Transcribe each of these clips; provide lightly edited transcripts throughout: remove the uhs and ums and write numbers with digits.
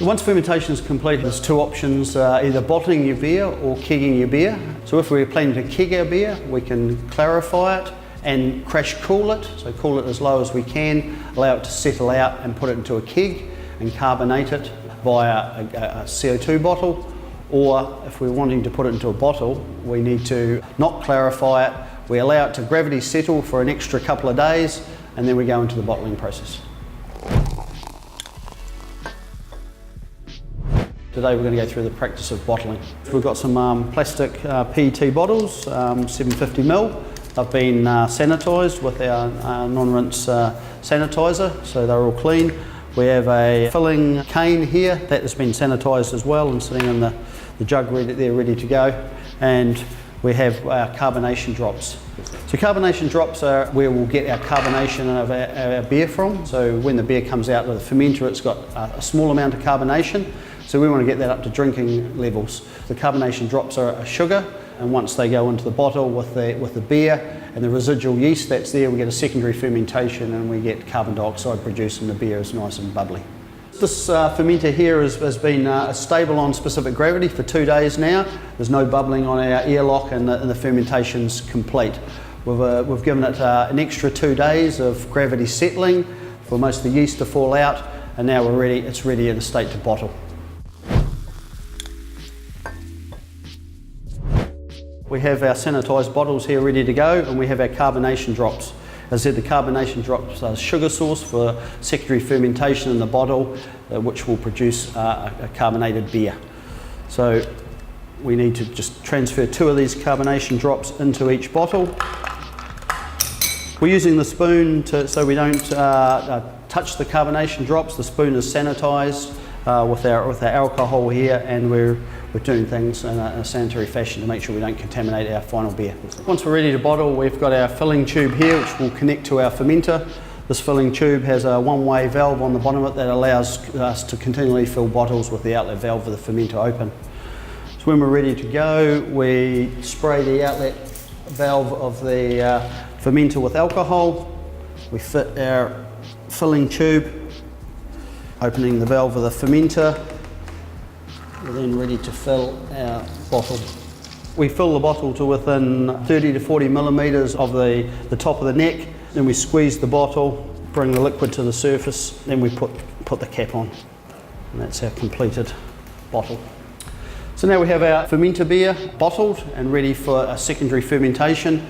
Once fermentation is complete, there's two options, either bottling your beer or kegging your beer. So if we're planning to keg our beer, we can clarify it and crash cool it, so cool it as low as we can, allow it to settle out and put it into a keg and carbonate it via a CO2 bottle. Or if we're wanting to put it into a bottle, we need to not clarify it, we allow it to gravity settle for an extra couple of days, and then we go into the bottling process. Today we're going to go through the practice of bottling. We've got some plastic PET bottles, 750ml. They've been sanitised with our non-rinse sanitiser, so they're all clean. We have a filling cane here that has been sanitised as well and sitting in the jug ready to go. And we have our carbonation drops. So carbonation drops are where we'll get our carbonation of our beer from. So when the beer comes out of the fermenter, it's got a small amount of carbonation. So we want to get that up to drinking levels. The carbonation drops are a sugar, and once they go into the bottle with the beer and the residual yeast that's there, we get a secondary fermentation and we get carbon dioxide produced, and the beer is nice and bubbly. This fermenter here has been stable on specific gravity for 2 days now. There's no bubbling on our airlock, and the fermentation's complete. We've given it an extra 2 days of gravity settling for most of the yeast to fall out, and now it's ready in a state to bottle. We have our sanitised bottles here ready to go, and we have our carbonation drops. As I said, the carbonation drops are sugar source for secondary fermentation in the bottle, which will produce a carbonated beer. So we need to just transfer 2 of these carbonation drops into each bottle. We're using the spoon so we don't touch the carbonation drops. The spoon is sanitised with our alcohol here, and we're doing things in a sanitary fashion to make sure we don't contaminate our final beer. Once we're ready to bottle, we've got our filling tube here, which will connect to our fermenter. This filling tube has a one-way valve on the bottom of it that allows us to continually fill bottles with the outlet valve of the fermenter open. So when we're ready to go, we spray the outlet valve of the fermenter with alcohol. We fit our filling tube, opening the valve of the fermenter. We're then ready to fill our bottle. We fill the bottle to within 30 to 40 millimetres of the top of the neck. Then we squeeze the bottle, bring the liquid to the surface, then we put the cap on. And that's our completed bottle. So now we have our fermenter beer bottled and ready for a secondary fermentation.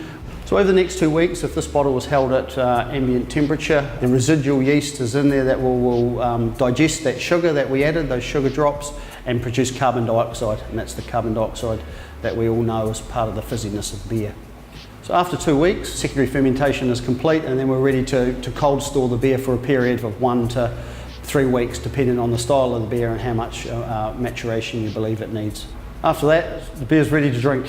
So over the next 2 weeks, if this bottle was held at ambient temperature, the residual yeast is in there that will digest that sugar that we added, those sugar drops, and produce carbon dioxide. And that's the carbon dioxide that we all know is part of the fizziness of beer. So after 2 weeks, secondary fermentation is complete, and then we're ready to cold store the beer for a period of 1 to 3 weeks, depending on the style of the beer and how much maturation you believe it needs. After that, the beer's ready to drink.